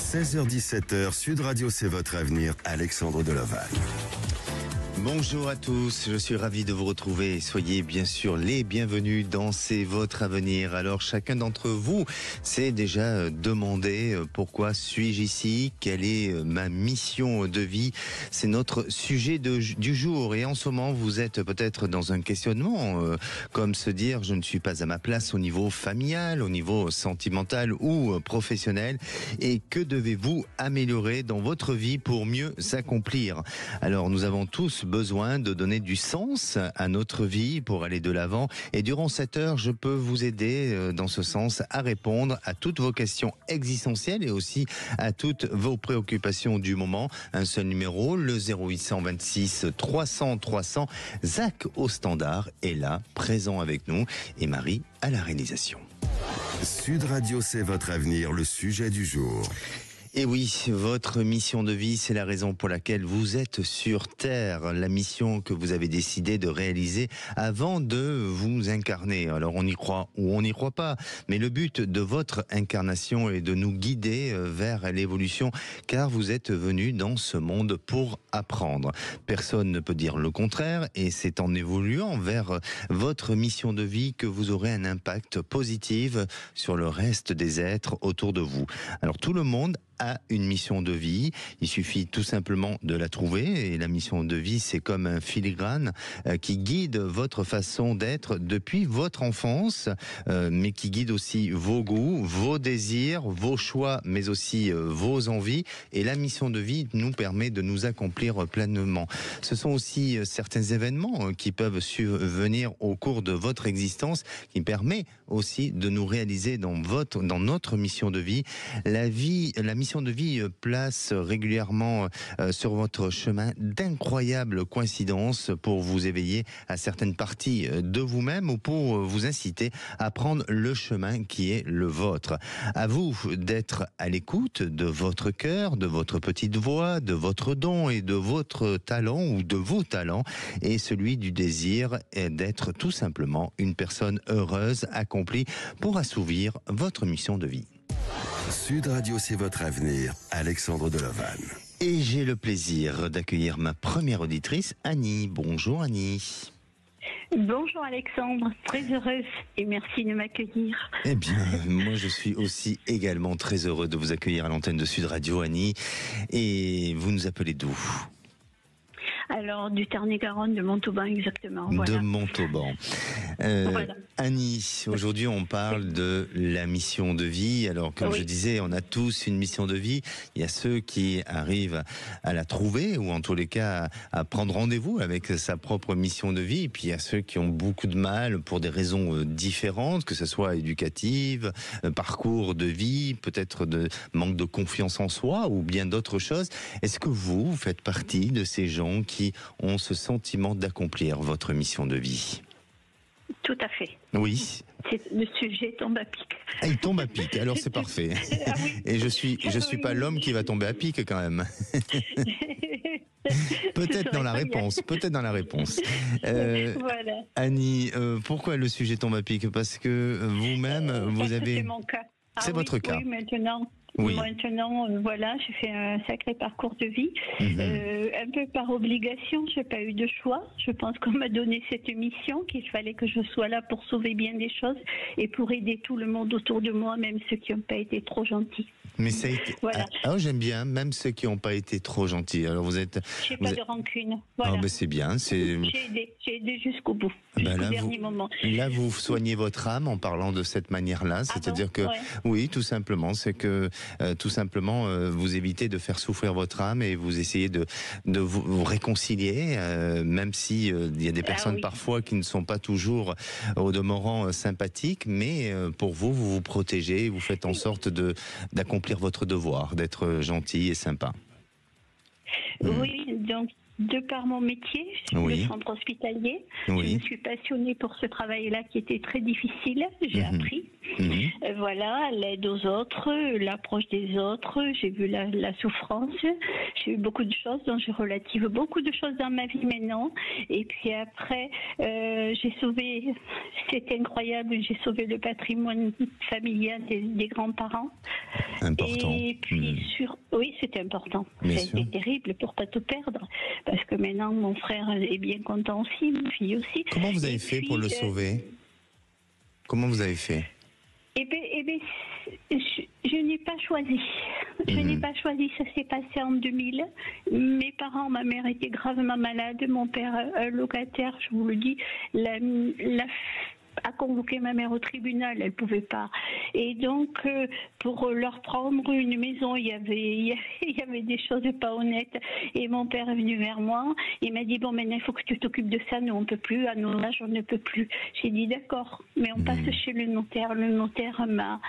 16h-17h, Sud Radio, c'est votre avenir. Alexandre Delaval. Bonjour à tous, je suis ravi de vous retrouver. Soyez bien sûr les bienvenus dans C'est votre avenir. Alors chacun d'entre vous s'est déjà demandé pourquoi suis-je ici, quelle est ma mission de vie. C'est notre sujet du jour et en ce moment vous êtes peut-être dans un questionnement comme se dire je ne suis pas à ma place au niveau familial, au niveau sentimental ou professionnel, et que devez-vous améliorer dans votre vie pour mieux s'accomplir. Alors nous avons tous besoin de donner du sens à notre vie pour aller de l'avant, et durant cette heure je peux vous aider dans ce sens à répondre à toutes vos questions existentielles et aussi à toutes vos préoccupations du moment. Un seul numéro, le 0826 300 300. Zach au standard est là, présent avec nous, et Marie à la réalisation. Sud Radio, c'est votre avenir, le sujet du jour. Et oui, votre mission de vie, c'est la raison pour laquelle vous êtes sur Terre, la mission que vous avez décidé de réaliser avant de vous incarner. Alors on y croit ou on n'y croit pas, mais le but de votre incarnation est de nous guider vers l'évolution, car vous êtes venu dans ce monde pour apprendre. Personne ne peut dire le contraire, et c'est en évoluant vers votre mission de vie que vous aurez un impact positif sur le reste des êtres autour de vous. Alors tout le monde a une mission de vie, il suffit tout simplement de la trouver, et la mission de vie c'est comme un filigrane qui guide votre façon d'être depuis votre enfance, mais qui guide aussi vos goûts, vos désirs, vos choix, mais aussi vos envies, et la mission de vie nous permet de nous accomplir pleinement. Ce sont aussi certains événements qui peuvent survenir au cours de votre existence, qui permet aussi de nous réaliser dans notre mission de vie. La mission de vie place régulièrement sur votre chemin d'incroyables coïncidences pour vous éveiller à certaines parties de vous-même ou pour vous inciter à prendre le chemin qui est le vôtre. À vous d'être à l'écoute de votre cœur, de votre petite voix, de votre don et de votre talent ou de vos talents, et celui du désir est d'être tout simplement une personne heureuse, accomplie, pour assouvir votre mission de vie. Sud Radio, c'est votre avenir. Alexandre Delaval. Et j'ai le plaisir d'accueillir ma première auditrice, Annie. Bonjour Annie. Bonjour Alexandre, très heureuse et merci de m'accueillir. Eh bien, moi je suis aussi également très heureux de vous accueillir à l'antenne de Sud Radio, Annie. Et vous nous appelez d'où ? Alors, du Tarn-et-Garonne, de Montauban exactement. Voilà. De Montauban. Voilà. Annie, aujourd'hui on parle de la mission de vie. Alors comme je disais, on a tous une mission de vie. Il y a ceux qui arrivent à la trouver, ou en tous les cas à prendre rendez-vous avec sa propre mission de vie. Et puis il y a ceux qui ont beaucoup de mal pour des raisons différentes, que ce soit éducative, parcours de vie, peut-être de manque de confiance en soi ou bien d'autres choses. Est-ce que vous faites partie de ces gens qui ont ce sentiment d'accomplir votre mission de vie ? Tout à fait. Oui. Le sujet tombe à pic. Ah, il tombe à pic, alors c'est parfait. Ah, oui. Et je suis pas l'homme qui va tomber à pic quand même. Peut-être dans la réponse. Voilà. Annie, pourquoi le sujet tombe à pic ? Parce que vous-même, vous avez... C'est mon cas. C'est votre cas. Oui, maintenant, voilà, j'ai fait un sacré parcours de vie. Un peu par obligation, j'ai pas eu de choix. Je pense qu'on m'a donné cette mission, qu'il fallait que je sois là pour sauver bien des choses et pour aider tout le monde autour de moi, même ceux qui n'ont pas été trop gentils. Mais ça a été... Voilà. j'aime bien, même ceux qui n'ont pas été trop gentils. Alors vous êtes... J'ai pas de rancune. Voilà. Ah, ben c'est bien. J'ai aidé jusqu'au bout, jusqu'au dernier moment. Là, vous soignez votre âme en parlant de cette manière-là. C'est-à-dire que, oui, tout simplement, c'est que vous évitez de faire souffrir votre âme et vous essayez de vous réconcilier, même si il y a des personnes parfois qui ne sont pas toujours au demeurant sympathiques, mais pour vous vous protégez, vous faites en sorte d'accomplir votre devoir, d'être gentil et sympa. Oui, donc de par mon métier, le centre hospitalier, je me suis passionnée pour ce travail-là qui était très difficile. J'ai appris. Voilà, l'aide aux autres, l'approche des autres. J'ai vu la souffrance. J'ai eu beaucoup de choses, donc je relative beaucoup de choses dans ma vie maintenant. Et puis après, j'ai sauvé, c'est incroyable, j'ai sauvé le patrimoine familial des grands-parents. Important. Et puis oui, c'était important. Bien ça a sûr. été terrible pour pas tout perdre, parce que maintenant mon frère est bien content aussi, ma fille aussi. Comment vous avez fait pour le sauver? Comment vous avez fait? Eh bien, je n'ai pas choisi. Je n'ai pas choisi. Ça s'est passé en 2000. Mes parents, ma mère était gravement malade. Mon père, un locataire, je vous le dis, a convoqué ma mère au tribunal, elle pouvait pas. Et donc, pour leur prendre une maison, il y avait des choses pas honnêtes. Et mon père est venu vers moi. Il m'a dit, bon, maintenant, il faut que tu t'occupes de ça. Nous, on peut plus. À nos âges, on ne peut plus. J'ai dit, d'accord. Mais on passe chez le notaire. Le notaire m'a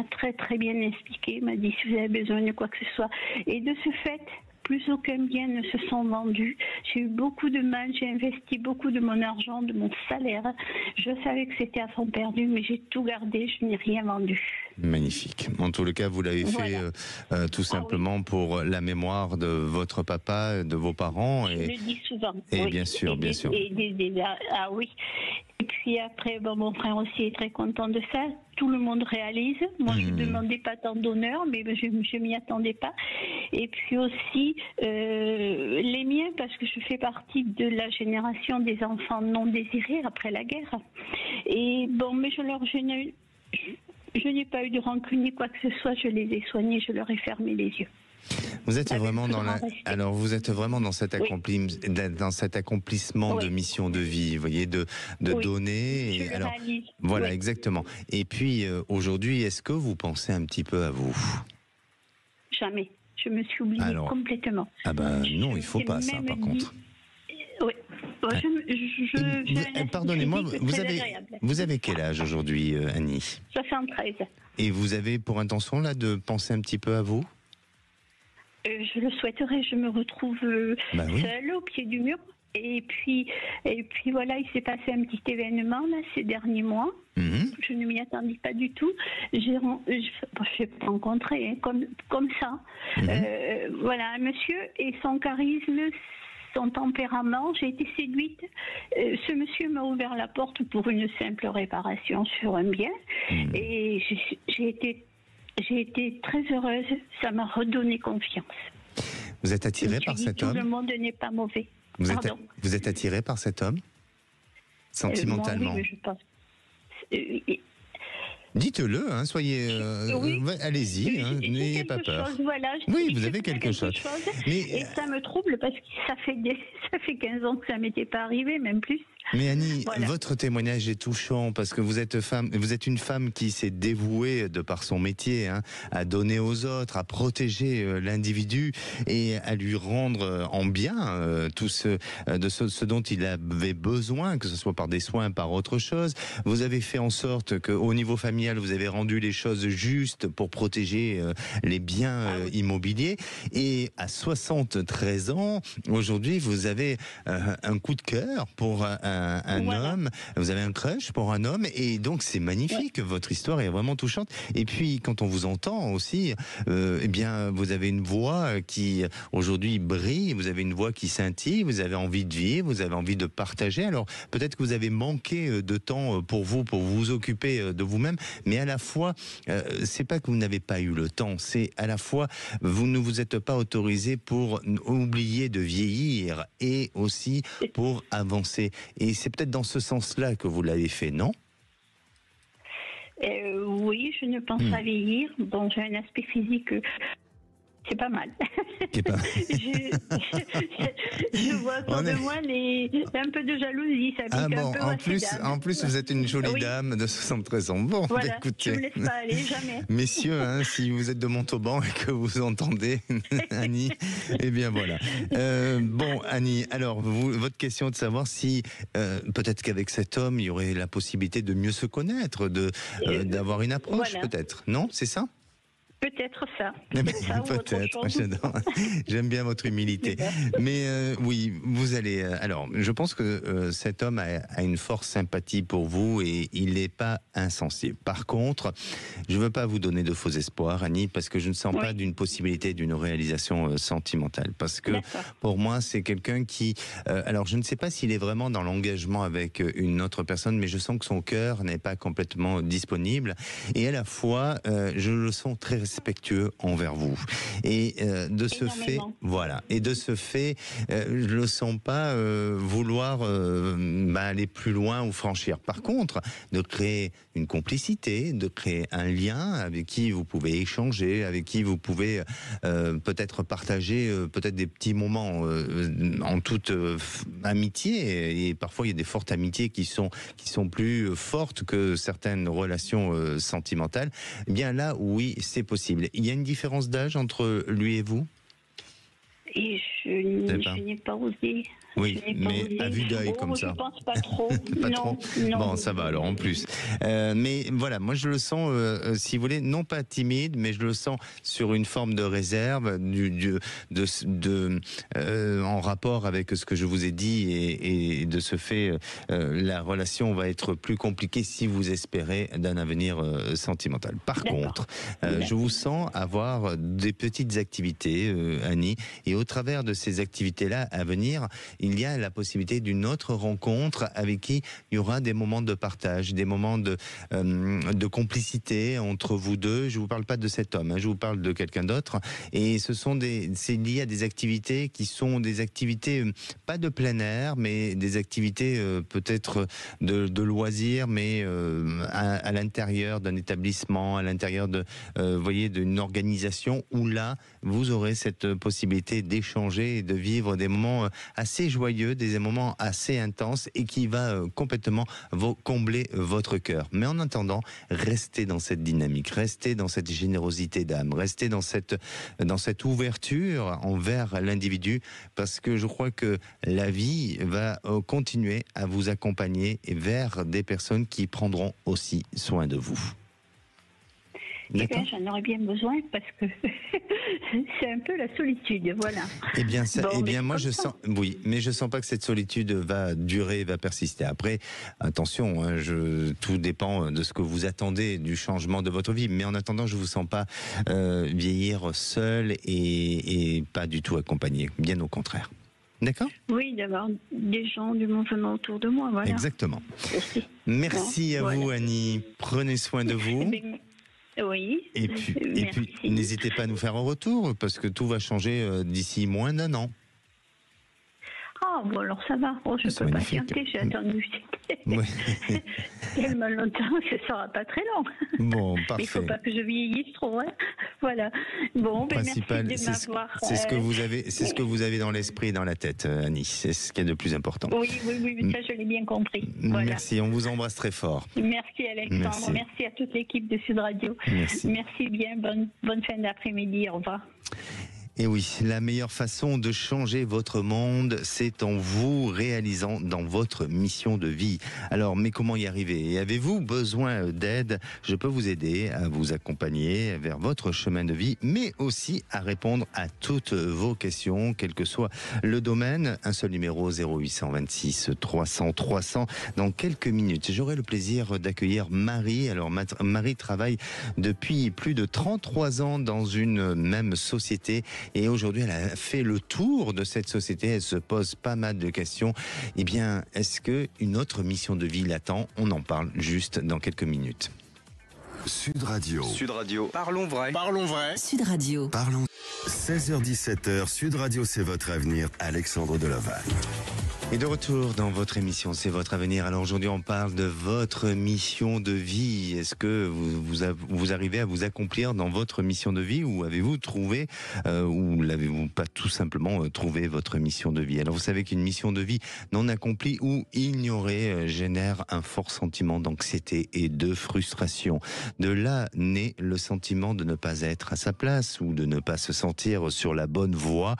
très, très bien expliqué. M'a dit, si vous avez besoin de quoi que ce soit. Et de ce fait, plus aucun bien ne se sont vendus. J'ai eu beaucoup de mal, j'ai investi beaucoup de mon argent, de mon salaire. Je savais que c'était à fond perdu, mais j'ai tout gardé, je n'ai rien vendu. Magnifique. En tout cas, vous l'avez fait tout simplement pour la mémoire de votre papa, de vos parents. Je le dis souvent. Et bien sûr, bien sûr. Ah oui. Et puis après, mon frère aussi est très content de ça. Tout le monde réalise. Moi, je ne demandais pas tant d'honneur, mais je ne m'y attendais pas. Et puis aussi, les miens, parce que je fais partie de la génération des enfants non désirés après la guerre. Et mais je n'ai pas eu de rancune ni quoi que ce soit. Je les ai soignés, je leur ai fermé les yeux. Vous êtes vraiment vous êtes vraiment dans cet accomplissement de mission de vie, vous voyez, de donner. Je le réalise. Voilà, exactement. Et puis aujourd'hui, est-ce que vous pensez un petit peu à vous? Jamais. Je me suis oubliée complètement. Ah non, il faut pas ça, par contre. Oui. Pardonnez-moi, vous avez quel âge aujourd'hui, Annie? 73. Et vous avez pour intention là de penser un petit peu à vous? Je le souhaiterais. Je me retrouve seule au pied du mur. Et puis voilà, il s'est passé un petit événement là ces derniers mois. Je ne m'y attendais pas du tout. Je rencontré comme ça. Voilà, un monsieur et son charisme, son tempérament. J'ai été séduite. Ce monsieur m'a ouvert la porte pour une simple réparation sur un bien. Et j'ai été très heureuse. Ça m'a redonné confiance. Vous êtes attirée par cet homme? Tout le monde n'est pas mauvais. Vous êtes attirée par cet homme? Sentimentalement? Oui, je pense. Dites-le, soyez... allez-y, n'ayez pas peur. Oui, vous avez quelque chose. Et ça me trouble parce que ça fait 15 ans que ça m'était pas arrivé, même plus. Mais Annie, votre témoignage est touchant parce que vous êtes une femme qui s'est dévouée de par son métier à donner aux autres, à protéger l'individu et à lui rendre en bien tout ce dont il avait besoin, que ce soit par des soins, par autre chose. Vous avez fait en sorte qu'au niveau familial, vous avez rendu les choses justes pour protéger les biens immobiliers. Et à 73 ans, aujourd'hui, vous avez un coup de cœur pour un homme, vous avez un crush pour un homme, et donc c'est magnifique, votre histoire est vraiment touchante. Et puis quand on vous entend aussi, eh bien vous avez une voix qui aujourd'hui brille, vous avez une voix qui scintille, vous avez envie de vivre, vous avez envie de partager. Alors peut-être que vous avez manqué de temps pour vous occuper de vous-même, mais à la fois c'est pas que vous n'avez pas eu le temps, c'est à la fois vous ne vous êtes pas autorisé pour oublier de vieillir et aussi pour avancer. Et c'est peut-être dans ce sens-là que vous l'avez fait, non? Oui, je ne pense pas vieillir. Bon, j'ai un aspect physique... C'est pas mal. Je vois autour de moi un peu de jalousie. Ça pique un peu en plus, vous êtes une jolie dame de 73 ans. Bon, voilà, écoutez. je ne me laisse pas aller, jamais. Messieurs, si vous êtes de Montauban et que vous entendez Annie, eh bien voilà. Bon, Annie, alors, votre question est de savoir si peut-être qu'avec cet homme, il y aurait la possibilité de mieux se connaître, d'avoir une approche peut-être. Non, c'est ça? Peut-être ça. Peut-être, j'adore. J'aime bien votre humilité. Mais oui, vous allez... alors, je pense que cet homme a une forte sympathie pour vous et il n'est pas insensible. Par contre, je ne veux pas vous donner de faux espoirs, Annie, parce que je ne sens pas d'une possibilité d'une réalisation sentimentale. Parce que pour moi, c'est quelqu'un qui... alors, je ne sais pas s'il est vraiment dans l'engagement avec une autre personne, mais je sens que son cœur n'est pas complètement disponible. Et à la fois, je le sens très respectueux envers vous. Et de ce fait, voilà. Et de ce fait, je le sens pas vouloir aller plus loin ou franchir. Par contre, de créer une complicité, de créer un lien avec qui vous pouvez échanger, avec qui vous pouvez peut-être partager peut-être des petits moments en toute amitié. Et parfois, il y a des fortes amitiés qui sont plus fortes que certaines relations sentimentales. Eh bien là, oui, c'est possible. Il y a une différence d'âge entre lui et vous ? Et je n'ai pas osé. Oui, mais à vue d'œil comme ça. Je pense pas trop. Pas non, trop. Non. Bon, ça va alors en plus. Mais voilà, moi je le sens, si vous voulez, non pas timide, mais je le sens sur une forme de réserve, en rapport avec ce que je vous ai dit, et de ce fait, la relation va être plus compliquée si vous espérez d'un avenir sentimental. Par contre, je vous sens avoir des petites activités, Annie, et au travers de ces activités-là à venir, il y a la possibilité d'une autre rencontre avec qui il y aura des moments de partage, des moments de complicité entre vous deux. Je ne vous parle pas de cet homme, je vous parle de quelqu'un d'autre. Et c'est lié à des activités qui sont des activités, pas de plein air, mais des activités peut-être de loisirs, mais à l'intérieur d'un établissement, à l'intérieur d'une organisation où là, vous aurez cette possibilité d'échanger et de vivre des moments assez joyeux, des moments assez intenses et qui va complètement combler votre cœur. Mais en attendant, restez dans cette dynamique, restez dans cette générosité d'âme, restez dans cette ouverture envers l'individu, parce que je crois que la vie va continuer à vous accompagner vers des personnes qui prendront aussi soin de vous. Eh bien, j'en aurais bien besoin parce que c'est un peu la solitude, voilà. Eh bien, moi, je sens, oui, mais je sens pas que cette solitude va durer, va persister. Après, attention, tout dépend de ce que vous attendez du changement de votre vie. Mais en attendant, je vous sens pas vieillir seul et pas du tout accompagné. Bien au contraire. D'accord ? Oui, d'avoir des gens du mouvement autour de moi, voilà. Exactement. Merci à vous, Annie. Prenez soin de vous. Oui. Et puis, n'hésitez pas à nous faire un retour, parce que tout va changer d'ici moins d'1 an. Ah, bon, alors ça va. Je peux patienter, j'ai attendu tellement longtemps, ce ne sera pas très long. Bon, parfait. Mais il ne faut pas que je vieillisse trop, hein. Voilà. Bon, principal, merci de m'avoir... C'est ce que vous avez dans l'esprit et dans la tête, Annie. C'est ce qui est de plus important. Oui, ça je l'ai bien compris. Voilà. Merci, on vous embrasse très fort. Merci Alexandre, merci à toute l'équipe de Sud Radio. Merci bien, bonne fin d'après-midi, au revoir. Et oui, la meilleure façon de changer votre monde, c'est en vous réalisant dans votre mission de vie. Alors, mais comment y arriver ? Et avez-vous besoin d'aide ? Je peux vous aider à vous accompagner vers votre chemin de vie, mais aussi à répondre à toutes vos questions, quel que soit le domaine. Un seul numéro, 0826 300 300. Dans quelques minutes, j'aurai le plaisir d'accueillir Marie. Alors, Marie travaille depuis plus de 33 ans dans une même société. Et aujourd'hui, elle a fait le tour de cette société. Elle se pose pas mal de questions. Eh bien, est-ce qu'une autre mission de vie l'attend ? On en parle juste dans quelques minutes. Sud Radio. Sud Radio. Parlons vrai. Parlons vrai. Sud Radio. Parlons. 16h-17h, Sud Radio, c'est votre avenir. Alexandre Delaval. Et de retour dans votre émission, c'est votre avenir. Alors aujourd'hui, on parle de votre mission de vie. Est-ce que vous arrivez à vous accomplir dans votre mission de vie, ou avez-vous trouvé, ou l'avez-vous pas tout simplement trouvé votre mission de vie ? Alors vous savez qu'une mission de vie non accomplie ou ignorée génère un fort sentiment d'anxiété et de frustration. De là naît le sentiment de ne pas être à sa place ou de ne pas se sentir sur la bonne voie.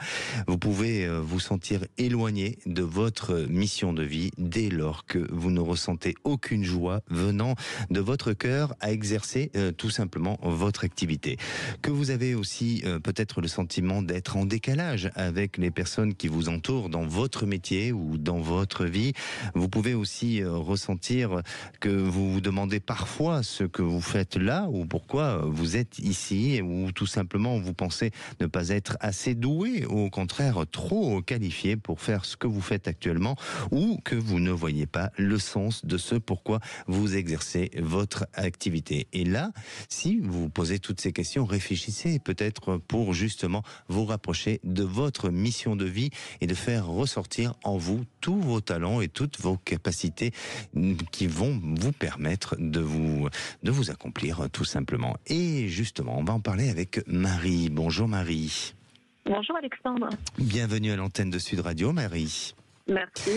Vous pouvez vous sentir éloigné de votre votre mission de vie dès lors que vous ne ressentez aucune joie venant de votre cœur à exercer tout simplement votre activité. Que vous avez aussi peut-être le sentiment d'être en décalage avec les personnes qui vous entourent dans votre métier ou dans votre vie. Vous pouvez aussi ressentir que vous vous demandez parfois ce que vous faites là ou pourquoi vous êtes ici, ou tout simplement vous pensez ne pas être assez doué, ou au contraire trop qualifié pour faire ce que vous faites actuellement, ou que vous ne voyez pas le sens de ce pourquoi vous exercez votre activité. Et là, si vous posez toutes ces questions, réfléchissez peut-être pour justement vous rapprocher de votre mission de vie et de faire ressortir en vous tous vos talents et toutes vos capacités qui vont vous permettre de vous accomplir tout simplement. Et justement, on va en parler avec Marie. Bonjour Marie. Bonjour Alexandre. Bienvenue à l'antenne de Sud Radio, Marie. Merci.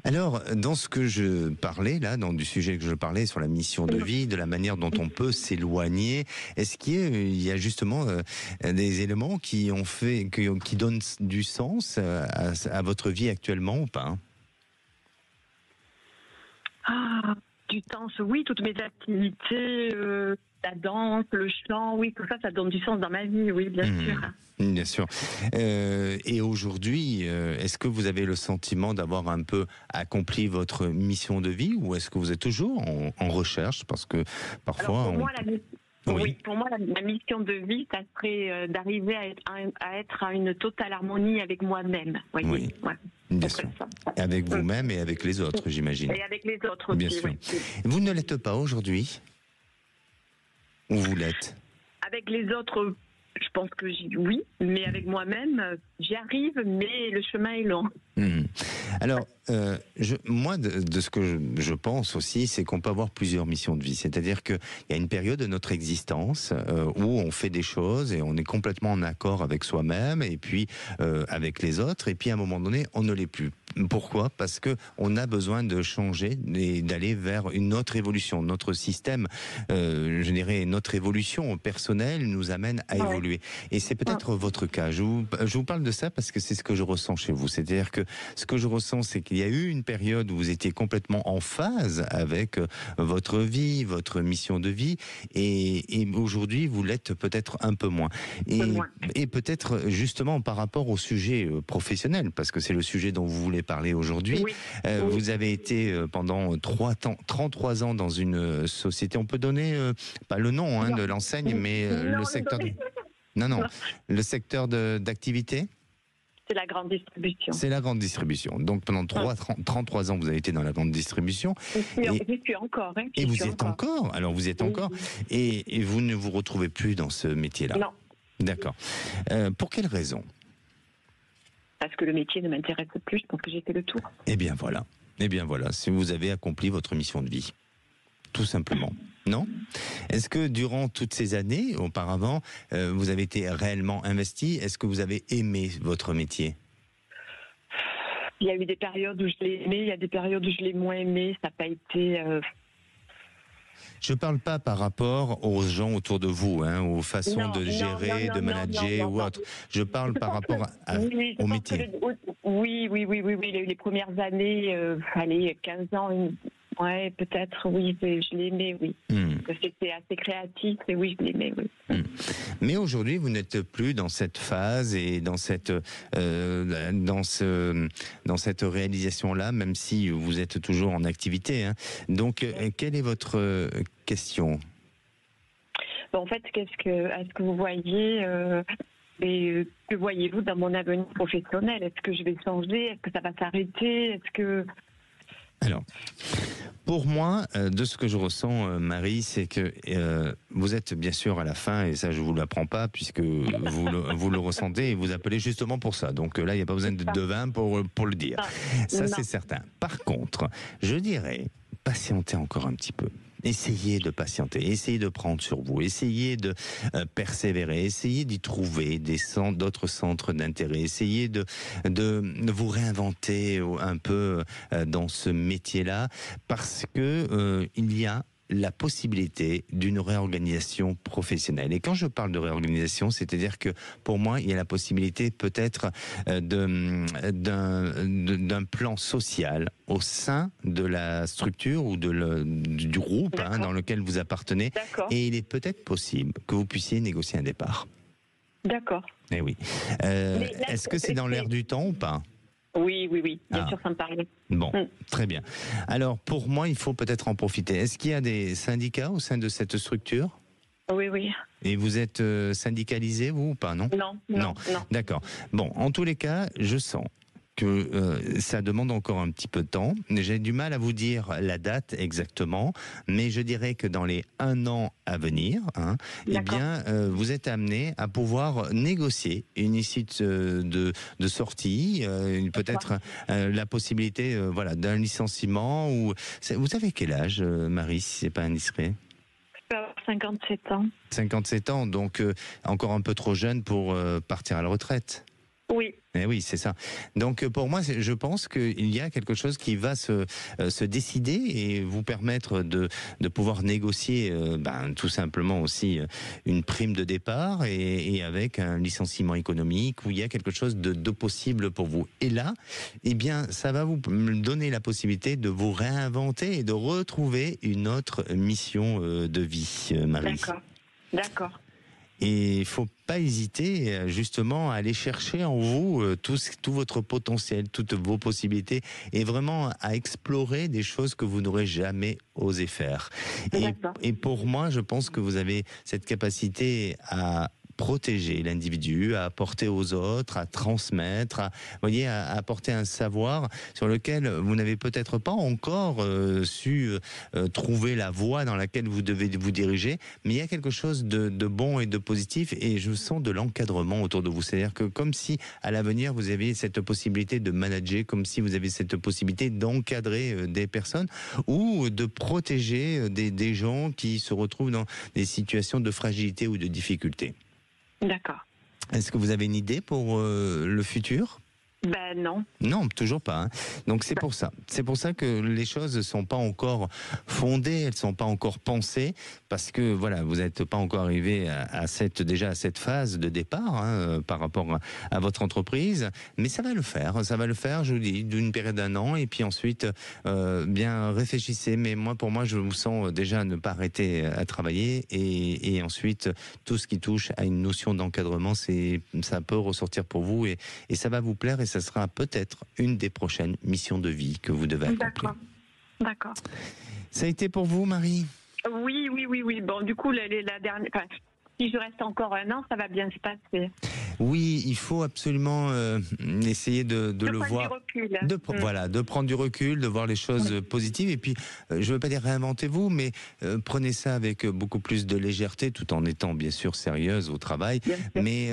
Alors, dans ce que je parlais, là, du sujet que je parlais sur la mission de vie, de la manière dont on peut s'éloigner, est-ce qu'il y a justement des éléments qui donnent du sens à votre vie actuellement ou pas? Du sens, oui, toutes mes activités, la danse, le chant, oui, tout ça, ça donne du sens dans ma vie, oui, bien sûr. Bien sûr. Et aujourd'hui, est-ce que vous avez le sentiment d'avoir un peu accompli votre mission de vie, ou est-ce que vous êtes toujours en recherche? Parce que parfois... Pour moi, la mission de vie, ça serait d'arriver à être à une totale harmonie avec moi-même. Voyez. Oui, ouais. Bien sûr. Avec vous-même et avec les autres, j'imagine. Et avec les autres aussi, bien sûr. Oui. Vous ne l'êtes pas aujourd'hui? Ou vous l'êtes? Avec les autres, je pense que oui, mais avec moi-même, j'y arrive, mais le chemin est long. Alors, moi, de ce que je pense aussi, c'est qu'on peut avoir plusieurs missions de vie. C'est-à-dire qu'il y a une période de notre existence où on fait des choses et on est complètement en accord avec soi-même et puis avec les autres. Et puis, à un moment donné, on ne l'est plus. Pourquoi? Parce que on a besoin de changer et d'aller vers une autre évolution. Notre système, je dirais, notre évolution personnelle nous amène à évoluer. Et c'est peut-être votre cas. Je vous parle de ça parce que c'est ce que je ressens chez vous. C'est-à-dire que ce que je ressens, c'est qu'il y a eu une période où vous étiez complètement en phase avec votre vie, votre mission de vie, et aujourd'hui, vous l'êtes peut-être un peu moins. Et peut-être justement par rapport au sujet professionnel, parce que c'est le sujet dont vous voulez parler aujourd'hui. Vous avez été pendant 33 ans dans une société, on peut donner, pas le nom de l'enseigne, mais le secteur... le secteur d'activité? C'est la grande distribution. C'est la grande distribution. Donc pendant 33 ans, vous avez été dans la grande distribution. J'y suis encore. Et vous y êtes encore. Alors vous y êtes encore. Et vous ne vous retrouvez plus dans ce métier-là? Non. D'accord. Pour quelle raison? Parce que le métier ne m'intéresse plus. Je pense que j'ai fait le tour. Eh bien voilà. Si vous avez accompli votre mission de vie. Tout simplement. Non? Est-ce que durant toutes ces années, auparavant, vous avez été réellement investi? Est-ce que vous avez aimé votre métier? Il y a eu des périodes où je l'ai aimé, il y a des périodes où je l'ai moins aimé. Ça n'a pas été... Je ne parle pas par rapport aux gens autour de vous, aux façons de gérer, de manager ou autre. Je parle par rapport au métier. Oui. Il y a eu les premières années, 15 ans... Ouais, peut-être, oui, je l'aimais, oui. Parce que c'était assez créatif, et oui, je l'aimais, oui. Mais aujourd'hui, vous n'êtes plus dans cette phase et dans cette réalisation-là, même si vous êtes toujours en activité. Donc, quelle est votre question? En fait, est-ce que vous voyez... Et que voyez-vous dans mon avenir professionnel? Est-ce que je vais changer? Est-ce que ça va s'arrêter? Est-ce que... Alors, pour moi, de ce que je ressens, Marie, c'est que vous êtes bien sûr à la fin, et ça je vous l'apprends pas, puisque vous le ressentez et vous appelez justement pour ça. Donc là, il n'y a pas besoin de devin pour le dire. Ça, c'est certain. Par contre, je dirais, patientez encore un petit peu. Essayez de patienter, essayez de prendre sur vous, essayez de persévérer, essayez d'y trouver d'autres centres d'intérêt, essayez de vous réinventer un peu dans ce métier-là, parce que il y a la possibilité d'une réorganisation professionnelle. Et quand je parle de réorganisation, c'est-à-dire que pour moi, il y a la possibilité peut-être d'un plan social au sein de la structure ou du groupe dans lequel vous appartenez. Et il est peut-être possible que vous puissiez négocier un départ. D'accord. Eh oui. Est-ce que c'est dans l'air du temps ou pas ? Oui, bien sûr, ça me parle. Bon, très bien. Alors, pour moi, il faut peut-être en profiter. Est-ce qu'il y a des syndicats au sein de cette structure ? Oui. Et vous êtes syndicalisé, vous, ou pas, non ? Non. D'accord. Bon, en tous les cas, je sens que ça demande encore un petit peu de temps. J'ai du mal à vous dire la date exactement, mais je dirais que dans les 1 an à venir, eh bien, vous êtes amené à pouvoir négocier une issue de sortie, peut-être la possibilité d'un licenciement. Vous avez quel âge, Marie, si c'est pas indiscret ? 57 ans. 57 ans, donc encore un peu trop jeune pour partir à la retraite. Oui. Eh oui, c'est ça. Donc pour moi, je pense qu'il y a quelque chose qui va se décider et vous permettre de pouvoir négocier tout simplement aussi une prime de départ et avec un licenciement économique où il y a quelque chose de possible pour vous. Et là, eh bien, ça va vous donner la possibilité de vous réinventer et de retrouver une autre mission de vie, Marie. D'accord. Et il ne faut pas hésiter justement à aller chercher en vous tout votre potentiel, toutes vos possibilités et vraiment à explorer des choses que vous n'aurez jamais osé faire. Et pour moi, je pense que vous avez cette capacité à protéger l'individu, à apporter aux autres, à transmettre, à apporter un savoir sur lequel vous n'avez peut-être pas encore su trouver la voie dans laquelle vous devez vous diriger, mais il y a quelque chose de bon et de positif et je sens de l'encadrement autour de vous. C'est-à-dire que comme si à l'avenir vous aviez cette possibilité de manager, comme si vous avez cette possibilité d'encadrer des personnes ou de protéger des gens qui se retrouvent dans des situations de fragilité ou de difficulté. D'accord. Est-ce que vous avez une idée pour le futur ? Non. Non, toujours pas. Donc c'est pour ça. C'est pour ça que les choses ne sont pas encore fondées, elles ne sont pas encore pensées, parce que vous n'êtes pas encore arrivé à cette phase de départ par rapport à votre entreprise. Mais ça va le faire, je vous dis, d'une période d'1 an, et puis ensuite, bien réfléchissez. Mais pour moi, je vous sens déjà ne pas arrêter à travailler, et ensuite, tout ce qui touche à une notion d'encadrement, ça peut ressortir pour vous, et ça va vous plaire, et ça sera peut-être une des prochaines missions de vie que vous devez accomplir. D'accord. Ça a été pour vous, Marie ? Oui. Bon, du coup, la dernière... si je reste encore 1 an, ça va bien se passer. Oui, il faut absolument essayer de le voir. De prendre du recul, de voir les choses positives. Et puis, je ne veux pas dire réinventez-vous, mais prenez ça avec beaucoup plus de légèreté, tout en étant bien sûr sérieuse au travail. Mais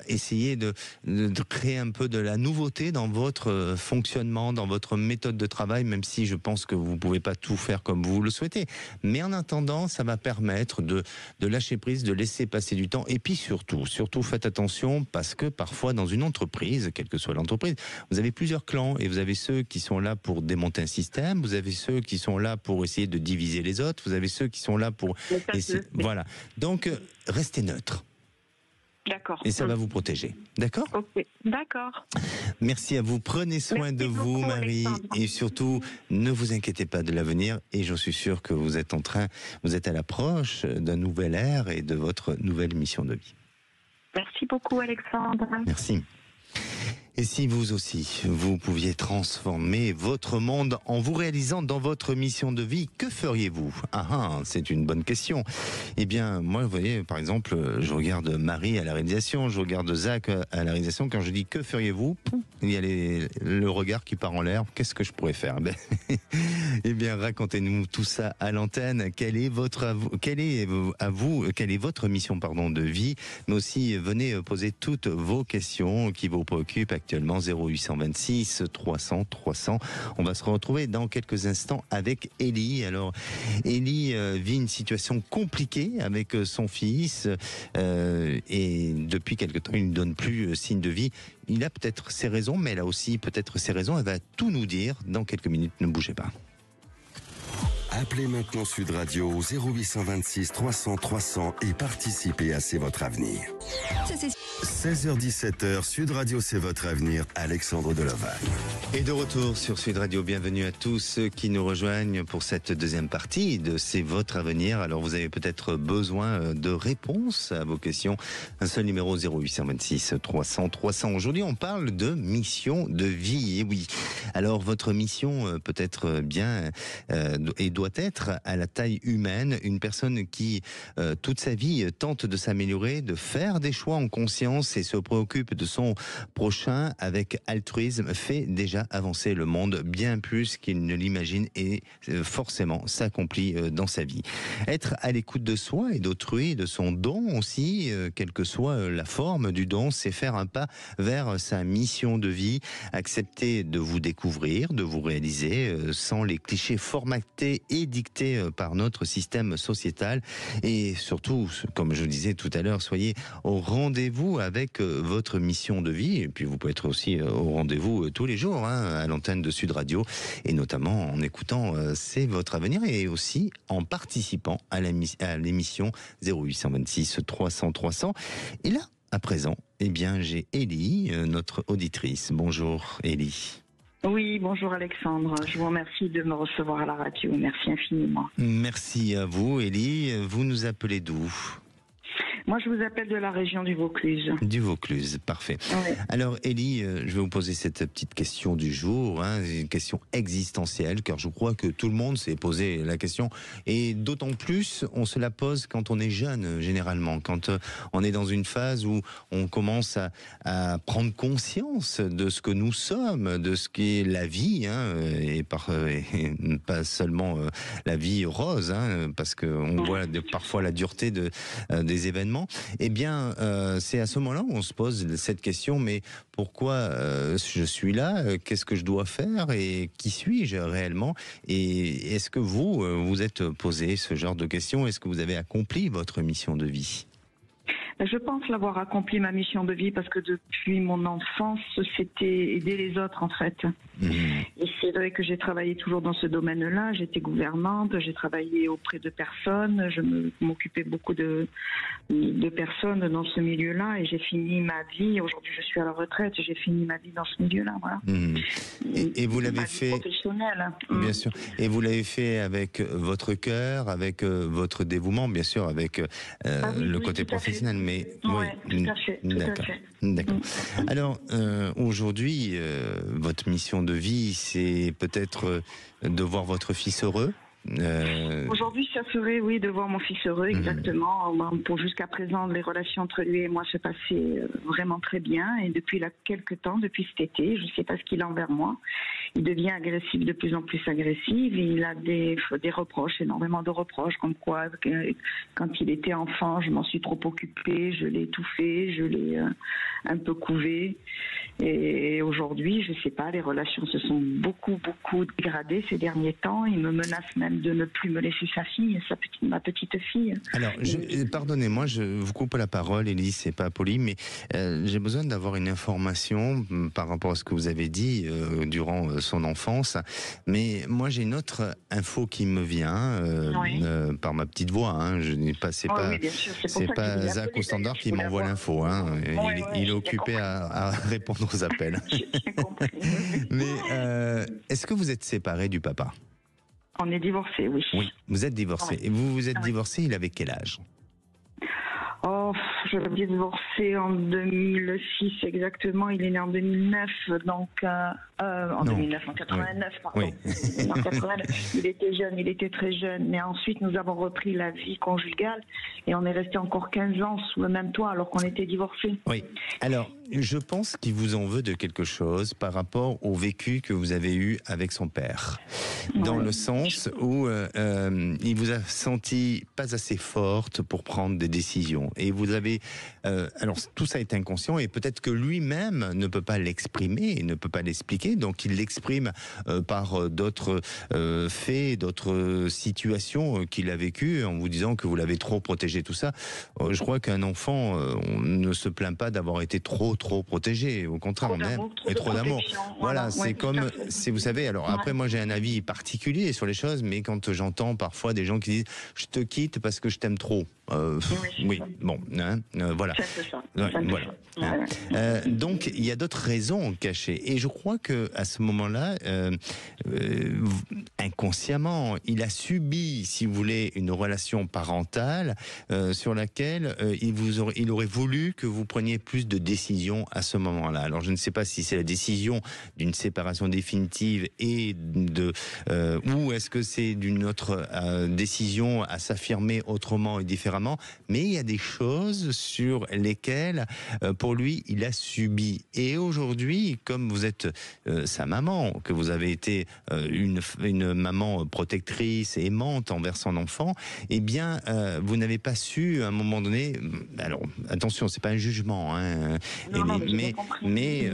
essayez de créer un peu de la nouveauté dans votre fonctionnement, dans votre méthode de travail, même si je pense que vous ne pouvez pas tout faire comme vous le souhaitez. Mais en attendant, ça va permettre de lâcher prise, de laisser passer du temps. Et puis surtout faites attention, parce que parfois dans une entreprise, quelle que soit l'entreprise, vous avez plusieurs clans et vous avez ceux qui sont là pour démonter un système, vous avez ceux qui sont là pour essayer de diviser les autres, vous avez ceux qui sont là pour essayer... Voilà. Donc restez neutre. D'accord. Et ça va vous protéger. D'accord ? Ok. D'accord. Merci à vous. Prenez soin de vous, Marie. Alexandre. Et surtout, ne vous inquiétez pas de l'avenir. Et j'en suis sûr que vous êtes à l'approche d'un nouvel ère et de votre nouvelle mission de vie. Merci beaucoup, Alexandre. Merci. Et si vous aussi, vous pouviez transformer votre monde en vous réalisant dans votre mission de vie, que feriez-vous ? C'est une bonne question. Eh bien, moi, vous voyez, par exemple, je regarde Marie à la réalisation, je regarde Zach à la réalisation. Quand je dis que feriez-vous, il y a le regard qui part en l'air. Qu'est-ce que je pourrais faire ? Eh bien, racontez-nous tout ça à l'antenne. Quelle est votre mission, de vie ? Mais aussi, venez poser toutes vos questions qui vous préoccupent actuellement. 0826 300 300. On va se retrouver dans quelques instants avec Élie. Alors, Élie vit une situation compliquée avec son fils et depuis quelque temps, il ne donne plus signe de vie. Il a peut-être ses raisons, mais elle a aussi peut-être ses raisons. Elle va tout nous dire dans quelques minutes. Ne bougez pas. Appelez maintenant Sud Radio au 0826 300 300 et participez à C'est votre avenir. 16h-17h, Sud Radio C'est votre avenir, Alexandre Deloval. Et de retour sur Sud Radio, bienvenue à tous ceux qui nous rejoignent pour cette deuxième partie de C'est votre avenir. Alors vous avez peut-être besoin de réponses à vos questions. Un seul numéro 0826 300 300. Aujourd'hui on parle de mission de vie. Et oui, alors votre mission peut être bien et doit être à la taille humaine. Une personne qui toute sa vie tente de s'améliorer, de faire des choix en conscience et se préoccupe de son prochain avec altruisme fait déjà avancer le monde bien plus qu'il ne l'imagine et forcément s'accomplit dans sa vie. Être à l'écoute de soi et d'autrui, de son don aussi, quelle que soit la forme du don, c'est faire un pas vers sa mission de vie, accepter de vous découvrir, de vous réaliser sans les clichés formatés et dictés par notre système sociétal et surtout, comme je le disais tout à l'heure, soyez au rendez-vous avec votre mission de vie et puis vous pouvez être aussi au rendez-vous tous les jours à l'antenne de Sud Radio et notamment en écoutant C'est votre avenir et aussi en participant à l'émission 0826 300 300. Et là, à présent, eh bien, j'ai Élie, notre auditrice. Bonjour Élie. Oui, bonjour Alexandre. Je vous remercie de me recevoir à la radio. Merci infiniment. Merci à vous Élie. Vous nous appelez d'où ? Moi, je vous appelle de la région du Vaucluse. Du Vaucluse, parfait. Oui. Alors, Élie, je vais vous poser cette petite question du jour, une question existentielle, car je crois que tout le monde s'est posé la question, et d'autant plus, on se la pose quand on est jeune, généralement, quand on est dans une phase où on commence à prendre conscience de ce que nous sommes, de ce qu'est la vie, et pas seulement la vie rose, parce qu'on voit parfois la dureté des événements. Eh bien, c'est à ce moment-là où on se pose cette question, mais pourquoi je suis là ? Qu'est-ce que je dois faire ? Et qui suis-je réellement ? Et est-ce que vous êtes posé ce genre de questions ? Est-ce que vous avez accompli votre mission de vie ? Je pense l'avoir accompli, ma mission de vie, parce que depuis mon enfance, c'était aider les autres, en fait. Et c'est vrai que j'ai travaillé toujours dans ce domaine-là. J'étais gouvernante, j'ai travaillé auprès de personnes, je m'occupais beaucoup de personnes dans ce milieu-là, et j'ai fini ma vie, aujourd'hui je suis à la retraite, j'ai fini ma vie dans ce milieu-là, voilà. Et vous l'avez fait... professionnelle. Bien sûr. Et vous l'avez fait avec votre cœur, avec votre dévouement, bien sûr, avec le côté professionnel, mais... Oui, tout à fait. D'accord. Alors, aujourd'hui, votre mission de vie, c'est peut-être de voir votre fils heureux. Aujourd'hui, ça serait, oui, de voir mon fils heureux, exactement. Pour jusqu'à présent, les relations entre lui et moi se passaient vraiment très bien. Et depuis quelques temps, depuis cet été, je ne sais pas ce qu'il a envers moi, il devient agressif, de plus en plus agressif. Il a des reproches, énormément de reproches, comme quoi, quand il était enfant, je m'en suis trop occupée, je l'ai étouffé, je l'ai un peu couvé. Et aujourd'hui, je ne sais pas, les relations se sont beaucoup dégradées ces derniers temps. Il me menace même de ne plus me laisser sa fille, ma petite fille. Alors, pardonnez-moi, je vous coupe la parole, Élie, c'est pas poli, mais j'ai besoin d'avoir une information par rapport à ce que vous avez dit durant son enfance. Mais moi, j'ai une autre info qui me vient par ma petite voix. Je n'ai pas, c'est pas Zach au standard qui m'envoie l'info. Il est occupé à répondre aux appels. J'ai compris. Mais est-ce que vous êtes séparés du papa ? On est divorcés, oui. Oui, vous êtes divorcés. Et vous vous êtes divorcés, il avait quel âge ? Oh, je l'ai divorcé en 2006 exactement. Il est né en 2009, donc en 89, pardon. Oui. En 89, il était jeune, il était très jeune. Mais ensuite, nous avons repris la vie conjugale et on est resté encore 15 ans sous le même toit alors qu'on était divorcés. Oui. Alors, je pense qu'il vous en veut de quelque chose par rapport au vécu que vous avez eu avec son père. Dans le sens où il vous a senti pas assez forte pour prendre des décisions. Et vous avez... alors, tout ça est inconscient et peut-être que lui-même ne peut pas l'exprimer, ne peut pas l'expliquer. Donc, il l'exprime par d'autres faits, d'autres situations qu'il a vécues en vous disant que vous l'avez trop protégé, tout ça. Je crois qu'un enfant ne se plaint pas d'avoir été trop trop protégé, au contraire, on aime, et trop d'amour. Voilà, c'est comme, vous savez, alors après, moi j'ai un avis particulier sur les choses, mais quand j'entends parfois des gens qui disent « je te quitte parce que je t'aime trop », oui, bon, voilà. Donc il y a d'autres raisons cachées, et je crois que à ce moment-là, inconsciemment, il a subi, si vous voulez, une relation parentale sur laquelle il aurait voulu que vous preniez plus de décisions à ce moment-là. Alors je ne sais pas si c'est la décision d'une séparation définitive ou est-ce que c'est d'une autre décision à s'affirmer autrement et différemment. Mais il y a des choses sur lesquelles, pour lui, il a subi. Et aujourd'hui, comme vous êtes sa maman, que vous avez été une maman protectrice et aimante envers son enfant, eh bien, vous n'avez pas su, à un moment donné... Alors, attention, c'est pas un jugement, hein, mais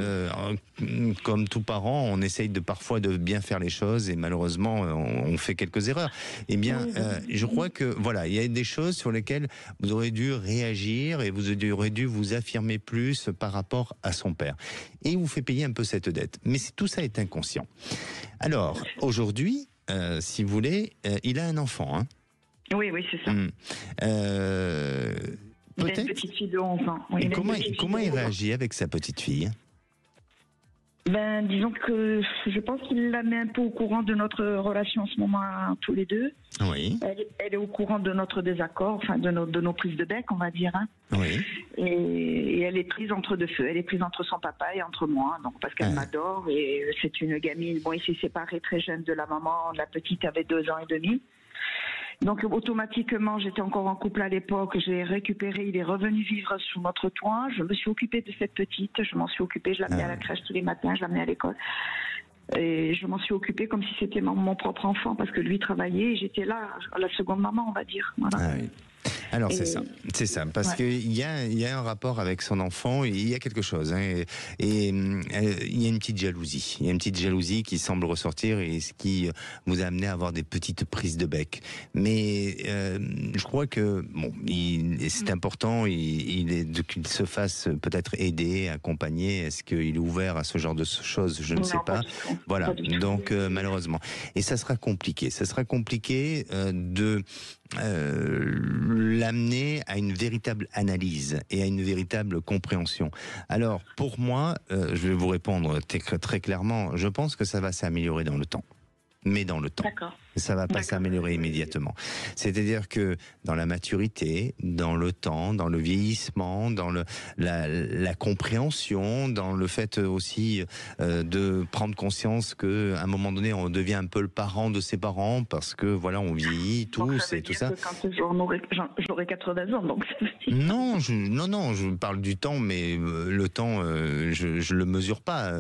comme tout parent, on essaye parfois de bien faire les choses et malheureusement, on fait quelques erreurs. Eh bien, je crois que, voilà, il y a des choses sur lesquelles vous aurez dû réagir et vous aurez dû vous affirmer plus par rapport à son père. Et il vous fait payer un peu cette dette. Mais tout ça est inconscient. Alors, aujourd'hui, si vous voulez, il a un enfant. Hein. Oui, c'est ça. Il a une petite fille de 11 ans. Oui, comment il réagit avec sa petite fille ? Disons que je pense qu'il la met un peu au courant de notre relation en ce moment tous les deux. Oui. Elle est au courant de notre désaccord, enfin de nos prises de bec, on va dire. Hein. Oui. Et elle est prise entre deux feux. Elle est prise entre son papa et entre moi, donc parce qu'elle m'adore et c'est une gamine. Bon, il s'est séparé très jeune de la maman. La petite avait 2 ans et demi. Donc automatiquement, j'étais encore en couple à l'époque, j'ai récupéré, il est revenu vivre sous notre toit, je me suis occupée de cette petite, je m'en suis occupée, je l'amenais à la crèche tous les matins, je l'amenais à l'école. Et je m'en suis occupée comme si c'était mon propre enfant, parce que lui travaillait et j'étais là, la seconde maman, on va dire. Voilà. Ah oui. Alors c'est ça, parce qu'il y a un rapport avec son enfant, il y a quelque chose, hein, et il y a une petite jalousie, qui semble ressortir et ce qui vous a amené à avoir des petites prises de bec. Mais je crois que c'est important, qu'il se fasse peut-être aider, accompagner. Est-ce qu'il est ouvert à ce genre de choses? Je ne sais pas. Voilà, donc malheureusement. Et ça sera compliqué. De l'amener à une véritable analyse et à une véritable compréhension. Alors, pour moi, je vais vous répondre très clairement, je pense que ça va s'améliorer dans le temps. Mais dans le temps. D'accord. Ça va pas s'améliorer immédiatement. C'est-à-dire que dans la maturité, dans le temps, dans le vieillissement, dans la compréhension, dans le fait aussi de prendre conscience qu'à un moment donné, on devient un peu le parent de ses parents parce que voilà, on vieillit tous et tout ça. Quand j'aurai 80 ans, donc. Non, je parle du temps, mais le temps, je le mesure pas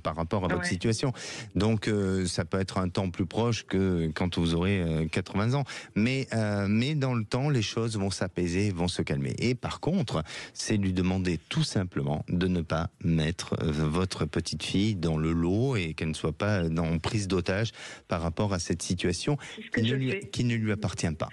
par rapport à votre situation. Donc, ça peut être un temps plus proche que quand vous aurez 80 ans. Mais dans le temps, les choses vont s'apaiser, vont se calmer. Et par contre, c'est lui demander tout simplement de ne pas mettre votre petite fille dans le lot et qu'elle ne soit pas en prise d'otage par rapport à cette situation qui ne lui appartient pas.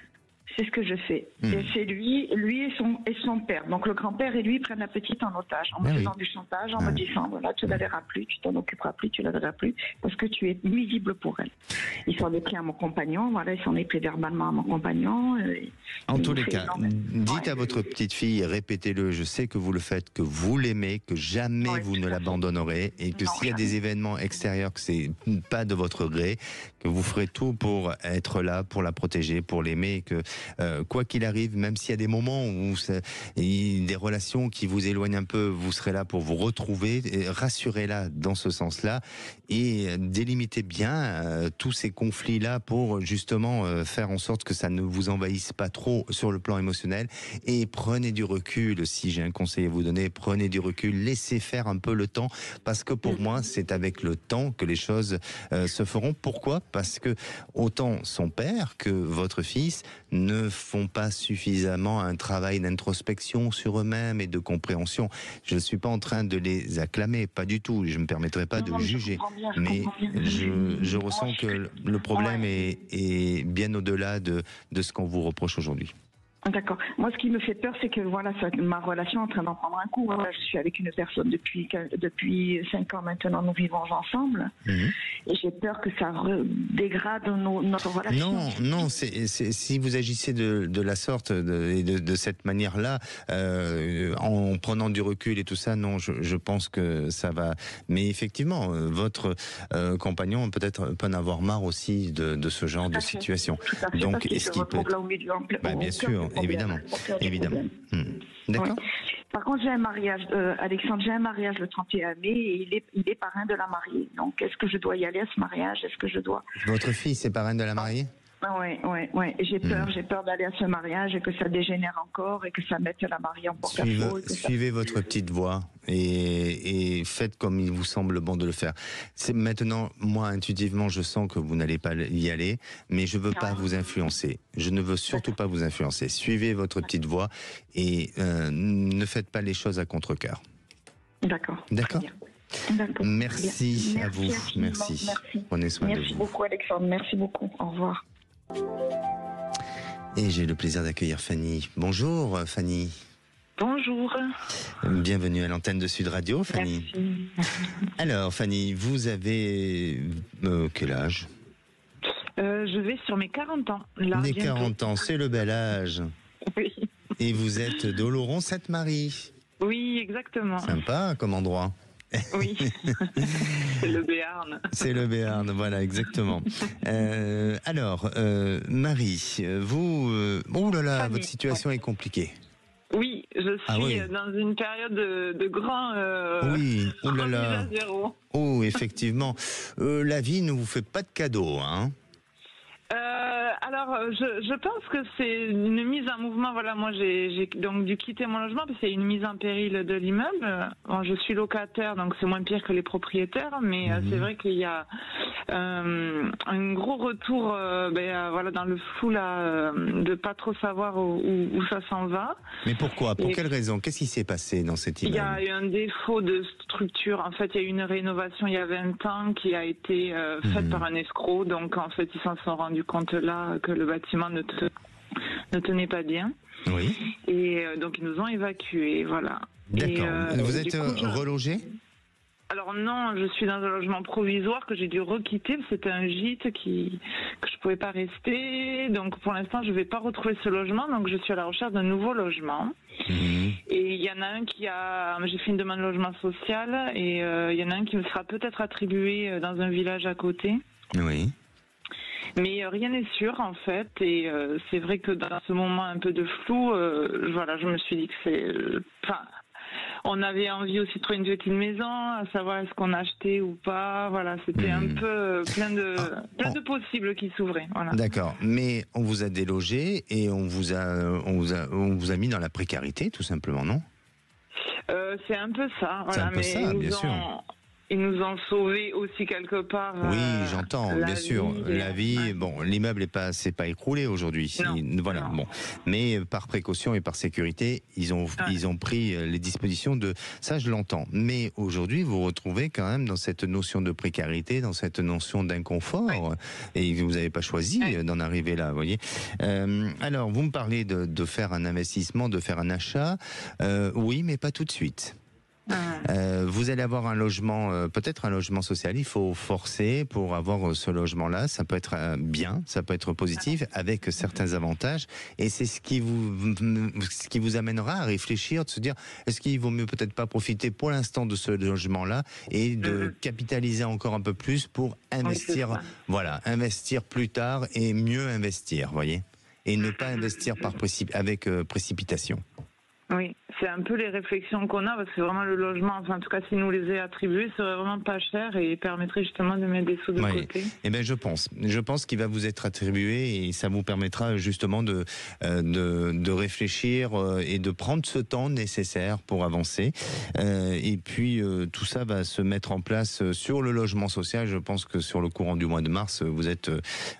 C'est ce que je fais. Et c'est lui et son père. Donc le grand-père et lui prennent la petite en otage, en me faisant du chantage, en me disant voilà, tu la verras plus, tu t'en occuperas plus, tu la verras plus, parce que tu es nuisible pour elle. Il s'en est pris à mon compagnon, voilà, il s'en est pris verbalement à mon compagnon. En tous les cas, dites à votre petite fille, répétez-le, je sais que vous le faites, que vous l'aimez, que jamais vous ne l'abandonnerez, et que s'il y a des événements extérieurs, que c'est pas de votre gré, que vous ferez tout pour être là, pour la protéger, pour l'aimer, que quoi qu'il arrive, même s'il y a des moments où des relations qui vous éloignent un peu, vous serez là pour vous retrouver, rassurez-la dans ce sens-là et délimitez bien tous ces conflits-là pour justement faire en sorte que ça ne vous envahisse pas trop sur le plan émotionnel et prenez du recul. Si j'ai un conseil à vous donner, prenez du recul, laissez faire un peu le temps parce que pour moi, c'est avec le temps que les choses se feront. Pourquoi ? Parce que autant son père que votre fils ne font pas suffisamment un travail d'introspection sur eux-mêmes et de compréhension. Je ne suis pas en train de les acclamer, pas du tout. Je ne me permettrai pas de juger. Mais je ressens que le problème est bien au-delà de ce qu'on vous reproche aujourd'hui. D'accord. Moi, ce qui me fait peur, c'est que voilà, ma relation est en train d'en prendre un coup. Voilà, je suis avec une personne depuis 5 ans maintenant, nous vivons ensemble. Et j'ai peur que ça dégrade notre relation. Non, si vous agissez de la sorte et de cette manière-là, en prenant du recul et tout ça, non, je pense que ça va. Mais effectivement, votre compagnon peut-être peut en avoir marre aussi de ce genre de situation. Donc, est-ce qu'il peut être... bien sûr, évidemment. D'accord. Oui. Par contre, j'ai un mariage, Alexandre, j'ai un mariage le 31 mai et il est parrain de la mariée. Donc, est-ce que je dois y aller à ce mariage? Est-ce que je dois... Votre fils est parrain de la mariée? Oui. J'ai peur d'aller à ce mariage et que ça dégénère encore et que ça mette la mariée en porte-à-faux. Suivez votre petite voix et faites comme il vous semble bon de le faire. Maintenant, moi, intuitivement, je sens que vous n'allez pas y aller, mais je ne veux pas vous influencer. Je ne veux surtout pas vous influencer. Suivez votre petite voix et ne faites pas les choses à contre-cœur. D'accord. Merci à vous. Merci. Prenez soin de vous. Merci beaucoup, Alexandre. Merci beaucoup. Au revoir. Et j'ai le plaisir d'accueillir Fanny. Bonjour Fanny. Bonjour. Bienvenue à l'antenne de Sud Radio, Fanny. Merci. Alors Fanny, vous avez quel âge? Je vais sur mes 40 ans. Là, les bientôt. 40 ans, c'est le bel âge. Oui. Et vous êtes d'Oloron-Sainte-Marie. Oui, exactement. Sympa comme endroit. Oui, c'est le Béarn. C'est le Béarn, voilà, exactement. Alors, Marie, vous... oh là là, votre situation est compliquée. Oui, je suis dans une période de grand... oui, oh là là. Zéro. Oh, effectivement. La vie ne vous fait pas de cadeaux, hein? Alors, je pense que c'est une mise en mouvement. Voilà, moi, j'ai donc dû quitter mon logement parce qu'il y a une mise en péril de l'immeuble. Bon, je suis locataire, donc c'est moins pire que les propriétaires, mais c'est vrai qu'il y a un gros retour voilà, dans le flou là, de pas trop savoir où ça s'en va. Mais pourquoi? Pour quelle raison? Qu'est-ce qui s'est passé dans cet immeuble? Il y a eu un défaut de structure. En fait, il y a eu une rénovation il y a 20 ans qui a été faite par un escroc. Donc, en fait, ils s'en sont rendus compte là que le bâtiment ne tenait pas bien. Oui. Et donc, ils nous ont évacués, voilà. D'accord. Vous êtes relogé? Alors non, je suis dans un logement provisoire que j'ai dû requitter. C'était un gîte que je pouvais pas rester. Donc pour l'instant, je vais pas retrouver ce logement. Donc je suis à la recherche d'un nouveau logement. Et il y en a un j'ai fait une demande de logement social et il y en a un qui me sera peut-être attribué dans un village à côté. Oui. Mais rien n'est sûr en fait. Et c'est vrai que dans ce moment un peu de flou, voilà, je me suis dit que c'est... on avait envie aussi de trouver une petite maison, à savoir est-ce qu'on achetait ou pas. Voilà, c'était un peu plein de possibles qui s'ouvraient. Voilà. D'accord, mais on vous a délogé et on vous a mis dans la précarité, tout simplement, non? C'est un peu ça. Voilà, c'est un peu ça, bien sûr. Ils nous ont sauvés aussi quelque part. Oui, j'entends, bien sûr. La vie, bon, l'immeuble c'est pas écroulé aujourd'hui. Voilà, non. bon. Mais par précaution et par sécurité, ils ont pris les dispositions de ça, je l'entends. Mais aujourd'hui, vous vous retrouvez quand même dans cette notion de précarité, dans cette notion d'inconfort, et vous n'avez pas choisi d'en arriver là, vous voyez. Alors, vous me parlez de faire un investissement, de faire un achat. Oui, mais pas tout de suite. Vous allez avoir un logement, peut-être un logement social. Il faut forcer pour avoir ce logement-là. Ça peut être bien, ça peut être positif, avec certains avantages. Et c'est ce qui vous amènera à réfléchir, de se dire, est-ce qu'il vaut mieux peut-être pas profiter pour l'instant de ce logement-là et de capitaliser encore un peu plus pour investir, investir plus tard et mieux investir, voyez, et ne pas investir avec précipitation. Oui, c'est un peu les réflexions qu'on a, parce que vraiment le logement, enfin en tout cas s'il nous les est attribués, serait vraiment pas cher et permettrait justement de mettre des sous de côté. Eh bien je pense qu'il va vous être attribué et ça vous permettra justement de réfléchir et de prendre ce temps nécessaire pour avancer. Et puis tout ça va se mettre en place sur le logement social. Je pense que sur le courant du mois de mars, vous êtes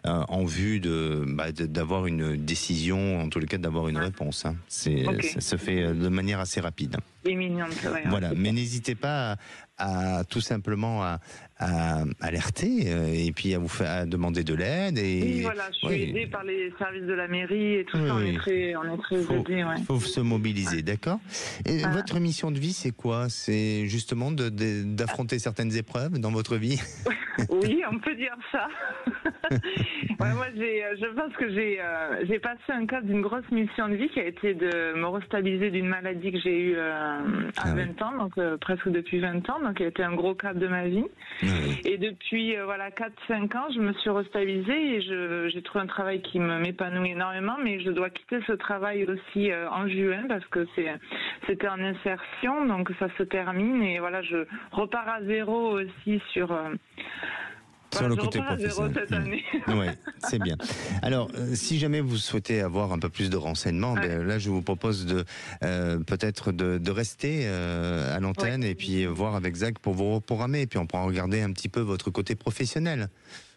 en vue d'avoir une décision, en tous les cas d'avoir une réponse. Hein. Ça se fait serait de manière assez rapide. Imminente, ouais. Voilà, mais n'hésitez pas à tout simplement à alerter et puis à demander de l'aide. Oui, voilà, je suis aidée par les services de la mairie et tout ça, on est très aidés. Il faut se mobiliser, d'accord. Et votre mission de vie, c'est quoi? C'est justement d'affronter certaines épreuves dans votre vie? Oui, on peut dire ça. Moi, je pense que j'ai passé un cap d'une grosse mission de vie qui a été de me restabiliser d'une maladie que j'ai eue à 20 ans, donc presque depuis 20 ans, donc qui a été un gros cap de ma vie. Et depuis 4-5 ans, je me suis restabilisée et j'ai trouvé un travail qui m'épanouit énormément, mais je dois quitter ce travail aussi en juin parce que c'était en insertion, donc ça se termine et voilà, je repars à zéro aussi sur le côté professionnel. Cette année. Oui, c'est bien. Alors, si jamais vous souhaitez avoir un peu plus de renseignements, là, je vous propose peut-être de rester à l'antenne et puis voir avec Zach pour vous reprogrammer. Et puis, on pourra regarder un petit peu votre côté professionnel.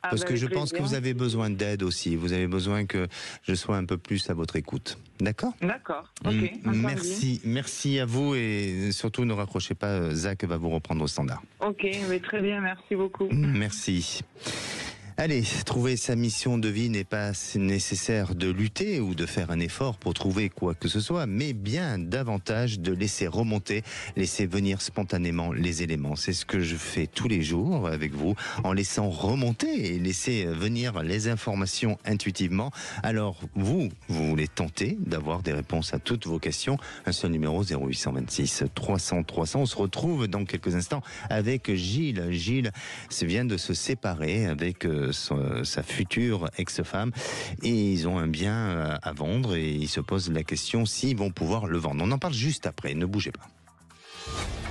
Parce que je pense que vous avez besoin d'aide aussi. Vous avez besoin que je sois un peu plus à votre écoute. D'accord ? D'accord. Ok. Merci à vous et surtout ne raccrochez pas. Zach va vous reprendre au standard. Ok, mais très bien. Merci beaucoup. Merci. Allez, trouver sa mission de vie n'est pas nécessaire de lutter ou de faire un effort pour trouver quoi que ce soit, mais bien davantage de laisser remonter, laisser venir spontanément les éléments. C'est ce que je fais tous les jours avec vous, en laissant remonter et laisser venir les informations intuitivement. Alors, vous voulez tenter d'avoir des réponses à toutes vos questions. Un seul numéro, 0826 300 300. On se retrouve dans quelques instants avec Gilles. Gilles vient de se séparer avec sa future ex-femme et ils ont un bien à vendre et ils se posent la question s'ils vont pouvoir le vendre. On en parle juste après, ne bougez pas.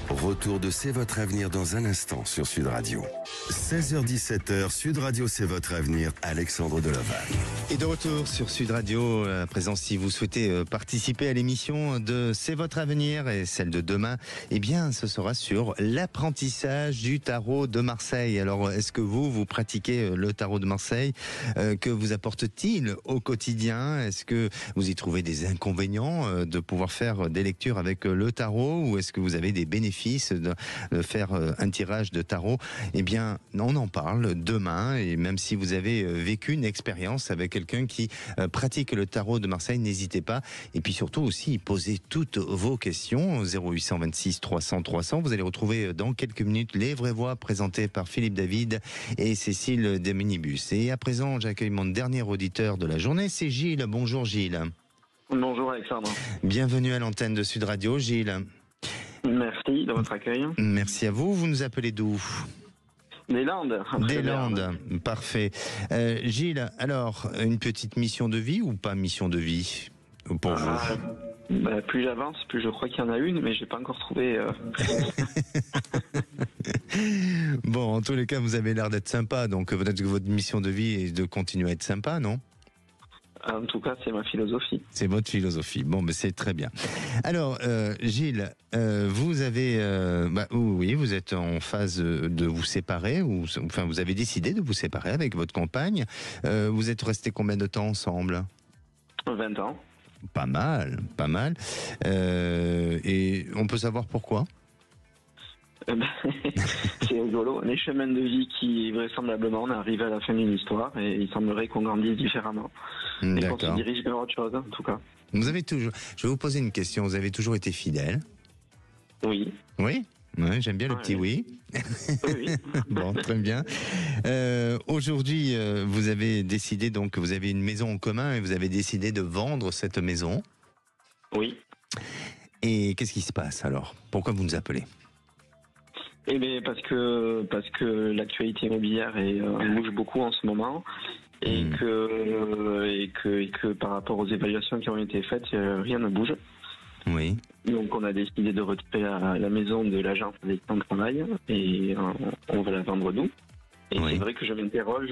Retour de C'est votre avenir dans un instant sur Sud Radio. 16h-17h, Sud Radio C'est votre avenir, Alexandre Delaval. Et de retour sur Sud Radio, à présent si vous souhaitez participer à l'émission de C'est votre avenir et celle de demain, eh bien ce sera sur l'apprentissage du tarot de Marseille. Alors est-ce que vous pratiquez le tarot de Marseille? Que vous apporte-t-il au quotidien? Est-ce que vous y trouvez des inconvénients de pouvoir faire des lectures avec le tarot ou est-ce que vous avez des bénéfices de faire un tirage de tarot? Eh bien, on en parle demain et même si vous avez vécu une expérience avec quelqu'un qui pratique le tarot de Marseille, n'hésitez pas. Et puis surtout aussi, posez toutes vos questions. 0826 300 300. Vous allez retrouver dans quelques minutes les vraies voix présentées par Philippe David et Cécile des Minibus. Et à présent, j'accueille mon dernier auditeur de la journée, c'est Gilles. Bonjour Gilles. Bonjour Alexandre. Bienvenue à l'antenne de Sud Radio, Gilles. Merci de votre accueil. Merci à vous. Vous nous appelez d'où? Des Landes. Des Landes, parfait. Gilles, alors, une petite mission de vie ou pas mission de vie pour vous? Plus j'avance, plus je crois qu'il y en a une, mais je n'ai pas encore trouvé. Bon, en tous les cas, vous avez l'air d'être sympa, donc peut-être que votre mission de vie est de continuer à être sympa, non? En tout cas, c'est ma philosophie. C'est votre philosophie. Bon, mais c'est très bien. Alors, Gilles, vous avez, oui, vous êtes en phase de vous séparer, ou enfin, vous avez décidé de vous séparer avec votre compagne. Vous êtes restés combien de temps ensemble? 20 ans. Pas mal, pas mal. Et on peut savoir pourquoi? C'est rigolo, les chemins de vie qui vraisemblablement on est arrivé à la fin d'une histoire et il semblerait qu'on grandisse différemment. Et qu'on se dirige vers autre chose en tout cas. Vous avez toujours, je vais vous poser une question, vous avez toujours été fidèle? Oui. Oui? Ouais, j'aime bien le petit oui. Oui. Bon, très bien. Aujourd'hui, vous avez décidé, donc vous avez une maison en commun et vous avez décidé de vendre cette maison. Oui. Et qu'est-ce qui se passe alors? Pourquoi vous nous appelez? Eh bien, parce que l'actualité immobilière bouge beaucoup en ce moment et que par rapport aux évaluations qui ont été faites, rien ne bouge. Oui. Donc on a décidé de retirer la maison de l'agence avec qui on travaille et on va la vendre nous. Et oui. C'est vrai que je m'interroge,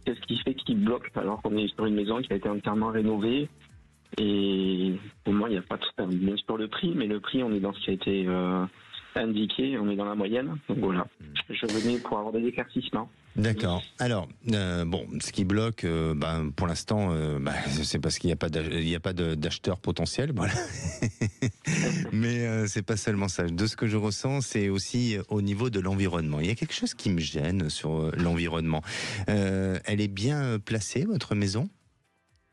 qu'est-ce qui fait qu'il bloque alors qu'on est sur une maison qui a été entièrement rénovée. Et pour moi, il n'y a pas tout ça. Bien sûr le prix, mais le prix, on est dans ce qui a été indiqué, on est dans la moyenne. Donc voilà, je venais pour avoir des éclaircissements. D'accord. Alors, ce qui bloque, pour l'instant, c'est parce qu'il n'y a pas d'acheteurs potentiels, voilà. Mais c'est pas seulement ça. De ce que je ressens, c'est aussi au niveau de l'environnement. Il y a quelque chose qui me gêne sur l'environnement. Elle est bien placée, votre maison ?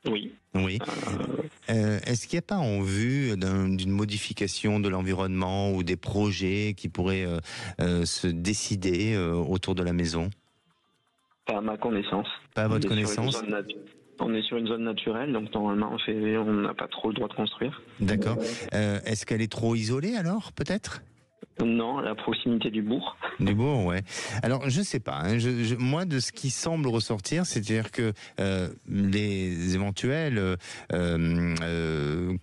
Oui. Oui. Est-ce qu'il n'y a pas en vue d'une modification de l'environnement ou des projets qui pourraient se décider autour de la maison ? Pas à ma connaissance. Pas à votre connaissance ? On est sur une zone naturelle, donc normalement on n'a pas trop le droit de construire. D'accord. Est-ce qu'elle est trop isolée alors, peut-être ? Non, à la proximité du bourg. Du bourg, ouais. Alors, je sais pas. Hein, moi, de ce qui semble ressortir, c'est-à-dire que les éventuels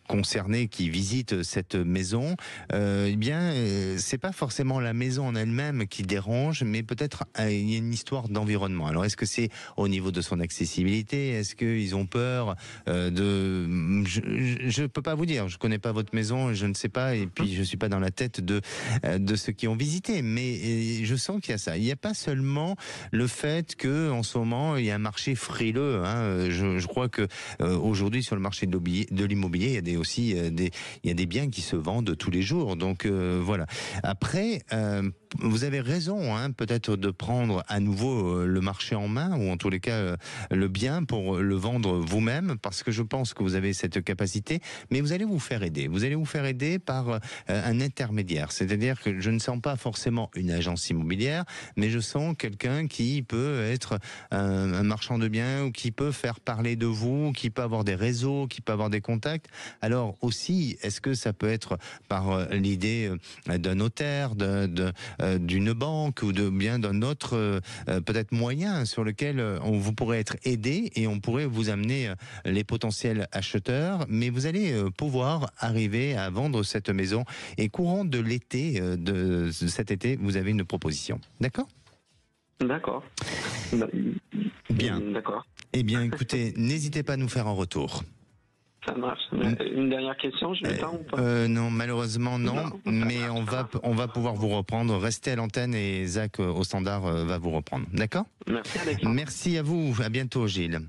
concernés qui visitent cette maison, c'est pas forcément la maison en elle-même qui dérange, mais peut-être il y a une histoire d'environnement. Alors, est-ce que c'est au niveau de son accessibilité ? Est-ce qu'ils ont peur je peux pas vous dire. Je connais pas votre maison, je ne sais pas, et puis je suis pas dans la tête de ceux qui ont visité, mais je sens qu'il y a ça. Il n'y a pas seulement le fait que en ce moment il y a un marché frileux. Hein. Je crois que aujourd'hui sur le marché de l'immobilier, il y a des biens qui se vendent tous les jours. Donc voilà. Après, vous avez raison, hein, peut-être de prendre à nouveau le marché en main, ou en tous les cas le bien pour le vendre vous-même, parce que je pense que vous avez cette capacité, mais vous allez vous faire aider. Vous allez vous faire aider par un intermédiaire. C'est-à-dire que je ne sens pas forcément une agence immobilière, mais je sens quelqu'un qui peut être un marchand de biens, ou qui peut faire parler de vous, qui peut avoir des réseaux, qui peut avoir des contacts. Alors aussi, est-ce que ça peut être par l'idée d'un notaire, d'une banque, ou bien d'un autre peut-être moyen sur lequel vous pourrez être aidé et on pourrait vous amener les potentiels acheteurs, mais vous allez pouvoir arriver à vendre cette maison, et courant de l'été, de cet été, vous avez une proposition. D'accord ? D'accord. Bien. D'accord. Eh bien, écoutez, n'hésitez pas à nous faire un retour. Ça marche. Une dernière question, je l'ai pas ou pas ? Non, malheureusement non, mais on va pouvoir vous reprendre. Restez à l'antenne et Zach au standard va vous reprendre. D'accord ? Merci Alexandre. Merci à vous. À bientôt Gilles.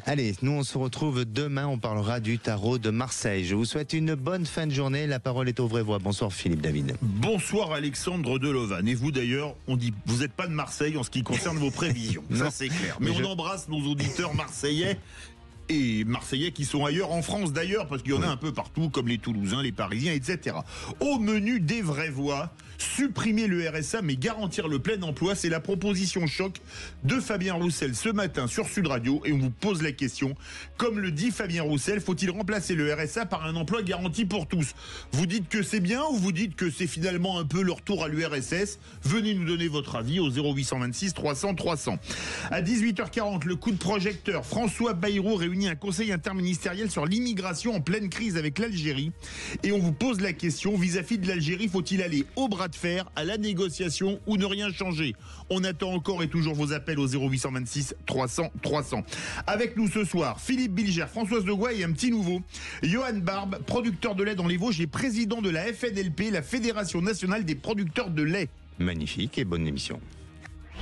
Allez, nous on se retrouve demain, on parlera du tarot de Marseille. Je vous souhaite une bonne fin de journée. La parole est aux vraies voix. Bonsoir Philippe David. Bonsoir Alexandre Delovan. Et vous d'ailleurs, on dit, vous n'êtes pas de Marseille en ce qui concerne vos prévisions. Ça c'est clair. Mais on embrasse nos auditeurs marseillais. Et Marseillais qui sont ailleurs, en France d'ailleurs, parce qu'il y en a un peu partout, comme les Toulousains, les Parisiens, etc. Au menu des vraies voix, supprimer le RSA mais garantir le plein emploi, c'est la proposition choc de Fabien Roussel ce matin sur Sud Radio, et on vous pose la question, comme le dit Fabien Roussel, faut-il remplacer le RSA par un emploi garanti pour tous ? Vous dites que c'est bien, ou vous dites que c'est finalement un peu le retour à l'URSS ? Venez nous donner votre avis au 0826 300 300. À 18h40, le coup de projecteur, François Bayrou réunit un conseil interministériel sur l'immigration en pleine crise avec l'Algérie, et on vous pose la question, vis-à-vis de l'Algérie, faut-il aller au bras de fer, à la négociation, ou ne rien changer ? On attend encore et toujours vos appels au 0826 300 300. Avec nous ce soir, Philippe Bilger, Françoise Degois et un petit nouveau, Johan Barbe, producteur de lait dans les Vosges et président de la FNLP, la Fédération nationale des producteurs de lait. Magnifique et bonne émission.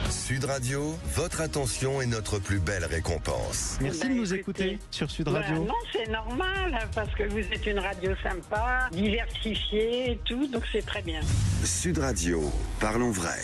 Sud Radio, votre attention est notre plus belle récompense. Merci de nous écouter sur Sud Radio. Non, c'est normal, parce que vous êtes une radio sympa, diversifiée et tout, donc c'est très bien. Sud Radio, parlons vrai.